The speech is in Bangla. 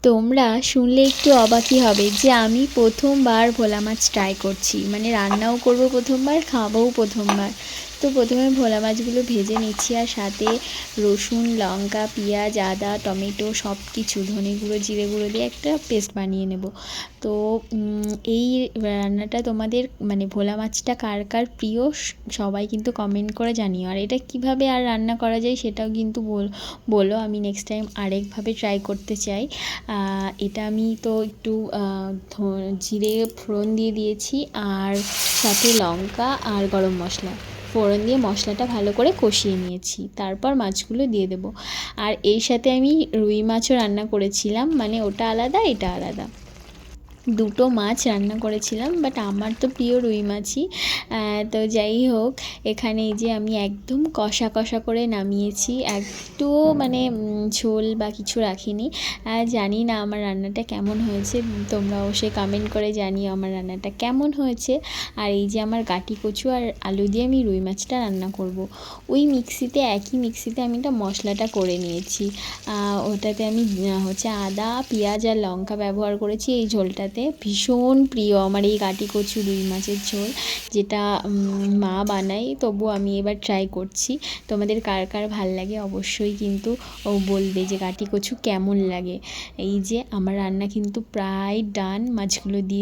তোমরা শুনলে একটু অবাকই হবে যে আমি প্রথমবার ভোলা মাছ ট্রাই করছি, মানে রান্নাও করব প্রথমবার, খাবও প্রথমবার। তো প্রথমে ভোলা মাছগুলো ভেজে নিচ্ছি, আর সাথে রসুন, লঙ্কা, পেঁয়াজ, আদা, টমেটো সব কিছু, ধনে গুঁড়ো, জিরে গুঁড়ো দিয়ে একটা পেস্ট বানিয়ে নেব। তো এই রান্নাটা তোমাদের মানে ভোলা মাছটা কার কার প্রিয় সবাই কিন্তু কমেন্ট করে জানিও। আর এটা কিভাবে আর রান্না করা যায় সেটাও কিন্তু বলো, আমি নেক্সট টাইম আরেকভাবে ট্রাই করতে চাই। এটা আমি তো একটু জিরে ফোড়ন দিয়ে দিয়েছি, আর সাথে লঙ্কা আর গরম মশলা ফোড়ন দিয়ে মশলাটা ভালো করে কষিয়ে নিয়েছি, তারপর মাছগুলো দিয়ে দেবো। আর এর সাথে আমি রুই মাছও রান্না করেছিলাম, মানে ওটা আলাদা এটা আলাদা, দুটো মাছ রান্না করেছিলাম, বাট আমার তো প্রিয় রুই মাছই। তো যাই হোক, এখানে এই যে আমি একদম কষা কষা করে নামিয়েছি, একটুও মানে ঝোল বা কিছু রাখিনি। জানি না আমার রান্নাটা কেমন হয়েছে, তোমরা অবশ্যই কমেন্ট করে জানিও আমার রান্নাটা কেমন হয়েছে। আর এই যে আমার গাটি কচু আর আলু দিয়ে আমি রুই মাছটা রান্না করব, ওই একই মিক্সিতে আমি একটা মশলাটা করে নিয়েছি। ওটাতে আমি হচ্ছে আদা, পেঁয়াজ আর লঙ্কা ব্যবহার করেছি এই ঝোলটাতে। ভীষণ প্রিয় আমার এই গাটি কচু রুই মাছের ঝোল, যেটা মা বানায়, তবু আমি এবার ট্রাই করছি। তোমাদের কার কার ভাল লাগে অবশ্যই কিন্তু বলবে যে গাটি কচু কেমন লাগে। এই যে আমার রান্না কিন্তু প্রায় ডান, মাছগুলো দিয়ে